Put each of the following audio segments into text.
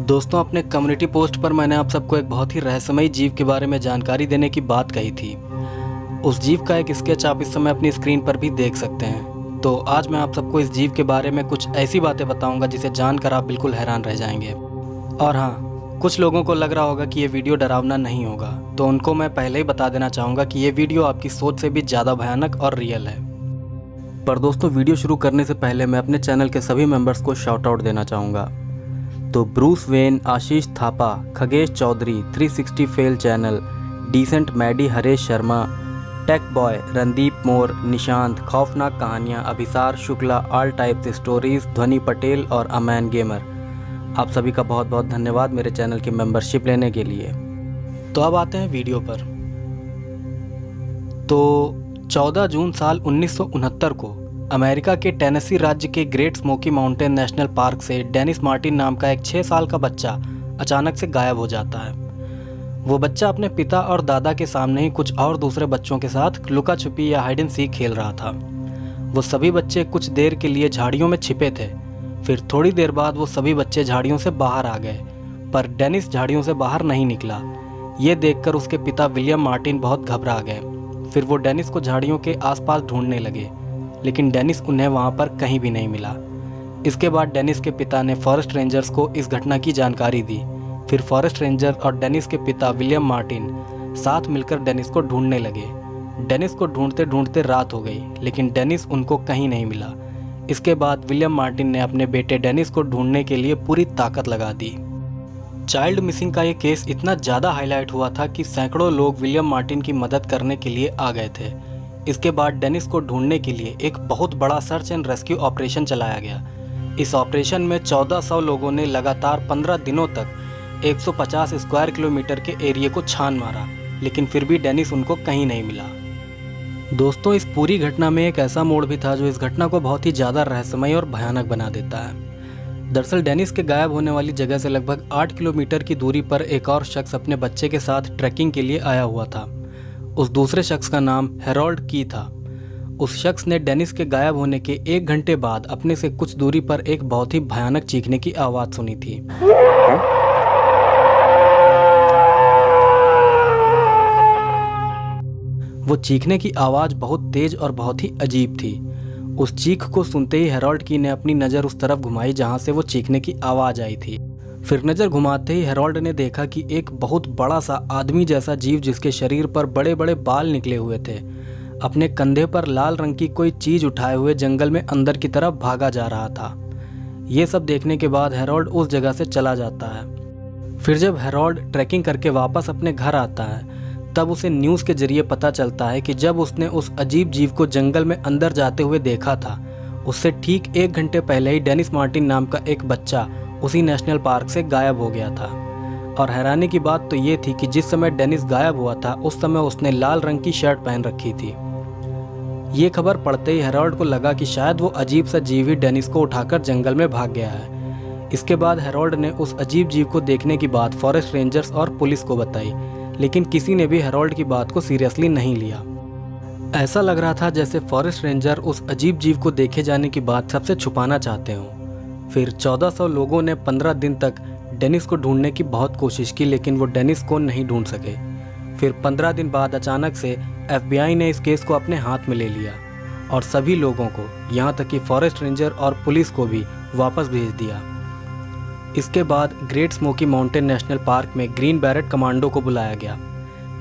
दोस्तों, अपने community post पर मैंने आप सबको एक बहुत ही रहस्यमयी जीव के बारे में जानकारी देने की बात कही थी। उस जीव का एक स्केच आप इस समय अपनी स्क्रीन पर भी देख सकते हैं। तो आज मैं आप सबको इस जीव के बारे में कुछ ऐसी बातें बताऊंगा जिसे जानकर आप बिल्कुल हैरान रह जाएंगे। और हाँ, कुछ लोगों को लग रहा होगा कि ये वीडियो डरावना नहीं होगा, तो उनको मैं पहले ही बता देना चाहूँगा कि ये वीडियो आपकी सोच से भी ज़्यादा भयानक और रियल है। पर दोस्तों, वीडियो शुरू करने से पहले मैं अपने चैनल के सभी मेंबर्स को शाउट आउट देना चाहूँगा। तो Bruce Wayne, Ashish Thapa, Khagesh Chaudhary, 360 fail channel, decent Maddy, Haresh Sharma, tech boy, Randeep Mor, Nishant, खौफनाक कहानियाँ, Abhisar Shukla, all types stories, Dhwani Patel और अमैन गेमर, आप सभी का बहुत बहुत धन्यवाद मेरे चैनल की मेंबरशिप लेने के लिए। तो अब आते हैं वीडियो पर। तो 14 जून साल 1969 को अमेरिका के टेनेसी राज्य के great smoky mountain national park से डेनिस मार्टिन नाम का एक 6 साल का बच्चा अचानक से गायब हो जाता है। वो बच्चा अपने पिता और दादा के सामने ही कुछ और दूसरे बच्चों के साथ लुका छुपी या हाइड एंड सीक खेल रहा था। वो सभी बच्चे कुछ देर के लिए झाड़ियों में छिपे थे। फिर थोड़ी देर बाद वो सभी बच्चे झाड़ियों से बाहर आ गए, पर डेनिस झाड़ियों से बाहर नहीं निकला। ये देखकर उसके पिता विलियम मार्टिन बहुत घबरा गए। फिर वो डेनिस को झाड़ियों के आसपास ढूंढने लगे, लेकिन डेनिस उन्हें वहां पर कहीं भी नहीं मिला। इसके बाद डेनिस के पिता ने फॉरेस्ट रेंजर्स को इस घटना की जानकारी दी। फिर फॉरेस्ट रेंजर और डेनिस के पिता विलियम मार्टिन साथ मिलकर डेनिस को ढूंढने लगे। डेनिस को ढूंढते ढूंढते रात हो गई, लेकिन डेनिस उनको कहीं नहीं मिला। इसके बाद विलियम मार्टिन ने अपने बेटे डेनिस को ढूंढने के लिए पूरी ताकत लगा दी। चाइल्ड मिसिंग का ये केस इतना ज़्यादा हाईलाइट हुआ था कि सैकड़ों लोग विलियम मार्टिन की मदद करने के लिए आ गए थे। इसके बाद डेनिस को ढूंढने के लिए एक बहुत बड़ा सर्च एंड रेस्क्यू ऑपरेशन चलाया गया। इस ऑपरेशन में 1400 लोगों ने लगातार 15 दिनों तक 150 स्क्वायर किलोमीटर के एरिया को छान मारा, लेकिन फिर भी डेनिस उनको कहीं नहीं मिला। दोस्तों, इस पूरी घटना में एक ऐसा मोड़ भी था जो इस घटना को बहुत ही ज़्यादा रहस्यमय और भयानक बना देता है। दरअसल डेनिस के गायब होने वाली जगह से लगभग 8 किलोमीटर की दूरी पर एक और शख्स अपने बच्चे के साथ ट्रैकिंग के लिए आया हुआ था। उस दूसरे शख्स का नाम हैरोल्ड की था। उस शख्स ने डेनिस के गायब होने के 1 घंटे बाद अपने से कुछ दूरी पर एक बहुत ही भयानक चीखने की आवाज़ सुनी थी। वो चीखने की आवाज़ बहुत तेज और बहुत ही अजीब थी। उस चीख को सुनते ही हैरोल्ड की ने अपनी नज़र उस तरफ घुमाई जहां से वो चीखने की आवाज़ आई थी। फिर नज़र घुमाते ही हैरोल्ड ने देखा कि एक बहुत बड़ा सा आदमी जैसा जीव, जिसके शरीर पर बड़े बड़े बाल निकले हुए थे, अपने कंधे पर लाल रंग की कोई चीज़ उठाए हुए जंगल में अंदर की तरफ भागा जा रहा था। ये सब देखने के बाद हैरोल्ड उस जगह से चला जाता है। फिर जब हैरोल्ड ट्रैकिंग करके वापस अपने घर आता है, तब उसे न्यूज़ के जरिए पता चलता है कि जब उसने उस अजीब जीव को जंगल में अंदर जाते हुए देखा था, उससे ठीक 1 घंटे पहले ही डेनिस मार्टिन नाम का एक बच्चा उसी नेशनल पार्क से गायब हो गया था। और हैरानी की बात तो ये थी कि जिस समय डेनिस गायब हुआ था, उस समय उसने लाल रंग की शर्ट पहन रखी थी। ये खबर पढ़ते ही हैरोल्ड को लगा कि शायद वो अजीब सा जीव ही डेनिस को उठाकर जंगल में भाग गया है। इसके बाद हैरोल्ड ने उस अजीब जीव को देखने की बात फॉरेस्ट रेंजर्स और पुलिस को बताई, लेकिन किसी ने भी हैरोल्ड की बात को सीरियसली नहीं लिया। ऐसा लग रहा था जैसे फॉरेस्ट रेंजर उस अजीब जीव को देखे जाने की बात सबसे छुपाना चाहते हों। फिर 1400 लोगों ने 15 दिन तक डेनिस को ढूंढने की बहुत कोशिश की, लेकिन वो डेनिस को नहीं ढूंढ सके। फिर 15 दिन बाद अचानक से FBI ने इस केस को अपने हाथ में ले लिया और सभी लोगों को, यहाँ तक कि फॉरेस्ट रेंजर और पुलिस को भी वापस भेज दिया। इसके बाद great smoky mountain national park में ग्रीन बैरेट कमांडो को बुलाया गया।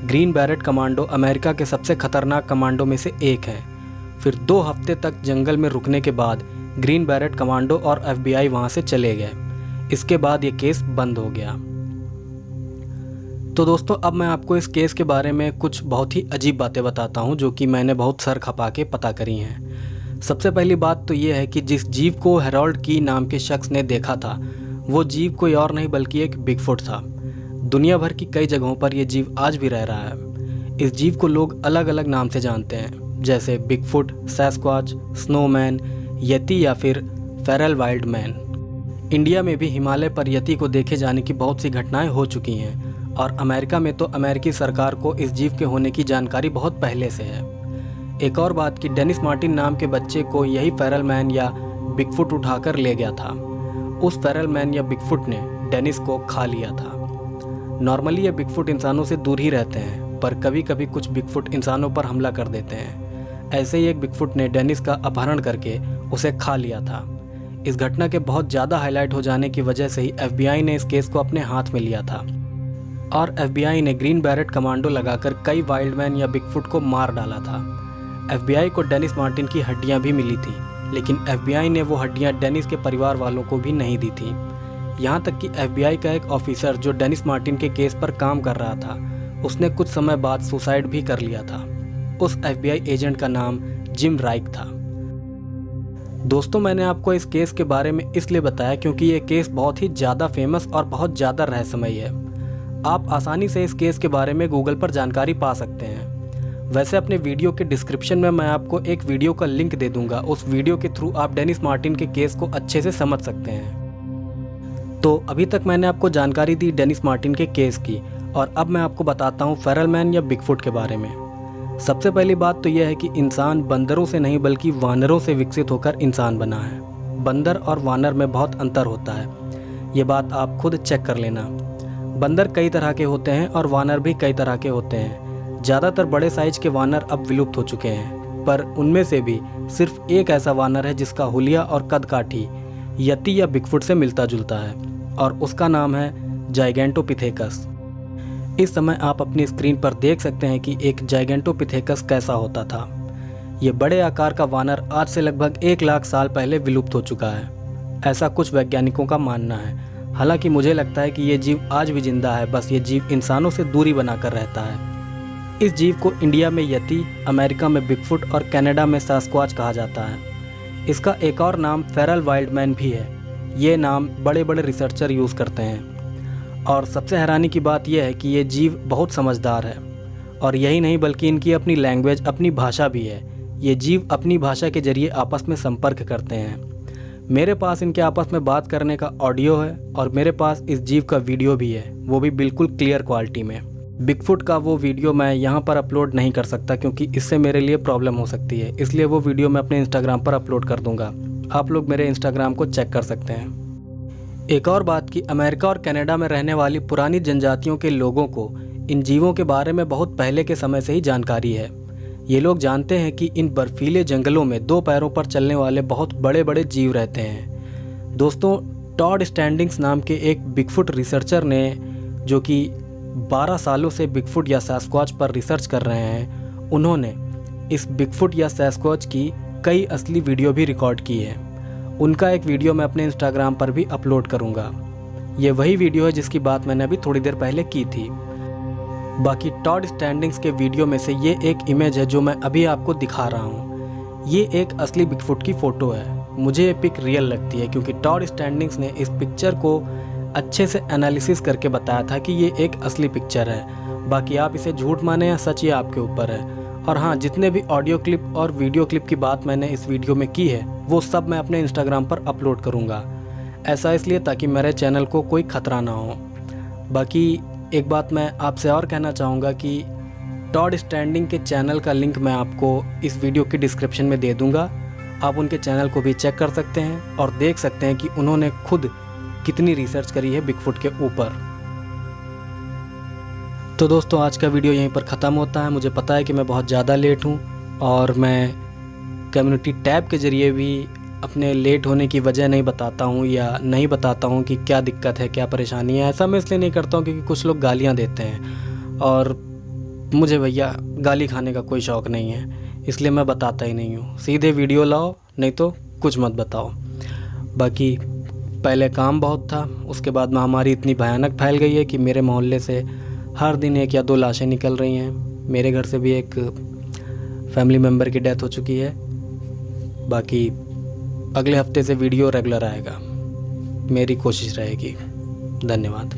ग्रीन बैरेट कमांडो अमेरिका के सबसे खतरनाक कमांडो में से एक है। फिर 2 हफ्ते तक जंगल में रुकने के बाद ग्रीन बैरेट कमांडो और FBI वहां से चले गए। इसके बाद ये केस बंद हो गया। तो दोस्तों, अब मैं आपको इस केस के बारे में कुछ बहुत ही अजीब बातें बताता हूं जो कि मैंने बहुत सर खपा के पता करी हैं। सबसे पहली बात तो ये है कि जिस जीव को हैरोल्ड की नाम के शख्स ने देखा था, वो जीव कोई और नहीं बल्कि एक बिगफुट था। दुनिया भर की कई जगहों पर यह जीव आज भी रह रहा है। इस जीव को लोग अलग अलग नाम से जानते हैं, जैसे बिगफुट, सैस्क्वाच, स्नोमैन, यति या फिर फेरल वाइल्ड मैन। इंडिया में भी हिमालय पर यति को देखे जाने की बहुत सी घटनाएं हो चुकी हैं, और अमेरिका में तो अमेरिकी सरकार को इस जीव के होने की जानकारी बहुत पहले से है। एक और बात कि डेनिस मार्टिन नाम के बच्चे को यही फेरल मैन या बिगफुट उठाकर ले गया था। उस फेरल मैन या बिगफुट ने डेनिस को खा लिया था। नॉर्मली ये बिगफुट इंसानों से दूर ही रहते हैं, पर कभी कभी कुछ बिगफुट इंसानों पर हमला कर देते हैं। ऐसे ही एक बिगफुट ने डेनिस का अपहरण करके उसे खा लिया था। इस घटना के बहुत ज़्यादा हाईलाइट हो जाने की वजह से ही FBI ने इस केस को अपने हाथ में लिया था और FBI ने ग्रीन बैरेट कमांडो लगाकर कई वाइल्डमैन या बिगफुट को मार डाला था। FBI को डेनिस मार्टिन की हड्डियां भी मिली थी, लेकिन FBI ने वो हड्डियां डेनिस के परिवार वालों को भी नहीं दी थी। यहाँ तक कि FBI का एक ऑफिसर जो डेनिस मार्टिन के केस पर काम कर रहा था, उसने कुछ समय बाद सुसाइड भी कर लिया था। उस FBI एजेंट का नाम जिम राइक था। दोस्तों, मैंने आपको इस केस के बारे में इसलिए बताया क्योंकि ये केस बहुत ही ज़्यादा फेमस और बहुत ज़्यादा रहस्यमयी है। आप आसानी से इस केस के बारे में गूगल पर जानकारी पा सकते हैं। वैसे अपने वीडियो के डिस्क्रिप्शन में मैं आपको एक वीडियो का लिंक दे दूंगा। उस वीडियो के थ्रू आप डेनिस मार्टिन के केस को अच्छे से समझ सकते हैं। तो अभी तक मैंने आपको जानकारी दी डेनिस मार्टिन के केस की, और अब मैं आपको बताता हूँ फेरल मैन या बिगफुट के बारे में। सबसे पहली बात तो यह है कि इंसान बंदरों से नहीं बल्कि वानरों से विकसित होकर इंसान बना है। बंदर और वानर में बहुत अंतर होता है, ये बात आप खुद चेक कर लेना। बंदर कई तरह के होते हैं और वानर भी कई तरह के होते हैं। ज़्यादातर बड़े साइज के वानर अब विलुप्त हो चुके हैं, पर उनमें से भी सिर्फ एक ऐसा वानर है जिसका हुलिया और कदकाठी यति या बिगफुट से मिलता जुलता है, और उसका नाम है जाइगेंटोपिथेकस। इस समय आप अपनी स्क्रीन पर देख सकते हैं कि एक जाइगेंटोपिथेकस कैसा होता था। ये बड़े आकार का वानर आज से लगभग 1 लाख साल पहले विलुप्त हो चुका है, ऐसा कुछ वैज्ञानिकों का मानना है। हालांकि मुझे लगता है कि ये जीव आज भी जिंदा है, बस ये जीव इंसानों से दूरी बनाकर रहता है। इस जीव को इंडिया में यति, अमेरिका में बिगफुट और कनाडा में सास्क्वाच कहा जाता है। इसका एक और नाम फेरल वाइल्डमैन भी है। ये नाम बड़े बड़े रिसर्चर यूज़ करते हैं, और सबसे हैरानी की बात यह है कि ये जीव बहुत समझदार है। और यही नहीं बल्कि इनकी अपनी लैंग्वेज, अपनी भाषा भी है। ये जीव अपनी भाषा के जरिए आपस में संपर्क करते हैं। मेरे पास इनके आपस में बात करने का ऑडियो है, और मेरे पास इस जीव का वीडियो भी है, वो भी बिल्कुल क्लियर क्वालिटी में। बिगफुट का वो वीडियो मैं यहाँ पर अपलोड नहीं कर सकता क्योंकि इससे मेरे लिए प्रॉब्लम हो सकती है, इसलिए वो वीडियो मैं अपने इंस्टाग्राम पर अपलोड कर दूंगा। आप लोग मेरे इंस्टाग्राम को चेक कर सकते हैं। एक और बात कि अमेरिका और कनाडा में रहने वाली पुरानी जनजातियों के लोगों को इन जीवों के बारे में बहुत पहले के समय से ही जानकारी है। ये लोग जानते हैं कि इन बर्फीले जंगलों में 2 पैरों पर चलने वाले बहुत बड़े बड़े जीव रहते हैं। दोस्तों, टॉड स्टैंडिंग्स नाम के एक बिगफुट रिसर्चर ने, जो कि 12 सालों से बिगफुट या सैस्क्वाच पर रिसर्च कर रहे हैं, उन्होंने इस बिगफुट या सैस्क्वाच की कई असली वीडियो भी रिकॉर्ड की है। उनका एक वीडियो मैं अपने इंस्टाग्राम पर भी अपलोड करूंगा। ये वही वीडियो है जिसकी बात मैंने अभी थोड़ी देर पहले की थी। बाकी टॉड स्टैंडिंग्स के वीडियो में से ये एक इमेज है जो मैं अभी आपको दिखा रहा हूँ। ये एक असली बिगफुट की फ़ोटो है। मुझे ये पिक रियल लगती है क्योंकि टॉड स्टैंडिंग्स ने इस पिक्चर को अच्छे से एनालिसिस करके बताया था कि ये एक असली पिक्चर है। बाकी आप इसे झूठ माने या सच, ये आपके ऊपर है। और हाँ, जितने भी ऑडियो क्लिप और वीडियो क्लिप की बात मैंने इस वीडियो में की है, वो सब मैं अपने इंस्टाग्राम पर अपलोड करूँगा। ऐसा इसलिए ताकि मेरे चैनल को कोई खतरा ना हो। बाकी एक बात मैं आपसे और कहना चाहूँगा कि टॉड स्टैंडिंग के चैनल का लिंक मैं आपको इस वीडियो की डिस्क्रिप्शन में दे दूँगा। आप उनके चैनल को भी चेक कर सकते हैं और देख सकते हैं कि उन्होंने खुद कितनी रिसर्च करी है बिगफुट के ऊपर। तो दोस्तों, आज का वीडियो यहीं पर ख़त्म होता है। मुझे पता है कि मैं बहुत ज़्यादा लेट हूँ, और मैं कम्युनिटी टैब के ज़रिए भी अपने लेट होने की वजह नहीं बताता हूँ, या नहीं बताता हूँ कि क्या दिक्कत है, क्या परेशानी है। ऐसा मैं इसलिए नहीं करता हूँ क्योंकि कुछ लोग गालियाँ देते हैं, और मुझे भैया गाली खाने का कोई शौक़ नहीं है, इसलिए मैं बताता ही नहीं हूँ। सीधे वीडियो लाओ, नहीं तो कुछ मत बताओ। बाकी पहले काम बहुत था, उसके बाद महामारी इतनी भयानक फैल गई है कि मेरे मोहल्ले से हर दिन 1 या 2 लाशें निकल रही हैं। मेरे घर से भी एक फैमिली मेम्बर की डेथ हो चुकी है। बाकी अगले हफ्ते से वीडियो रेगुलर आएगा, मेरी कोशिश रहेगी। धन्यवाद।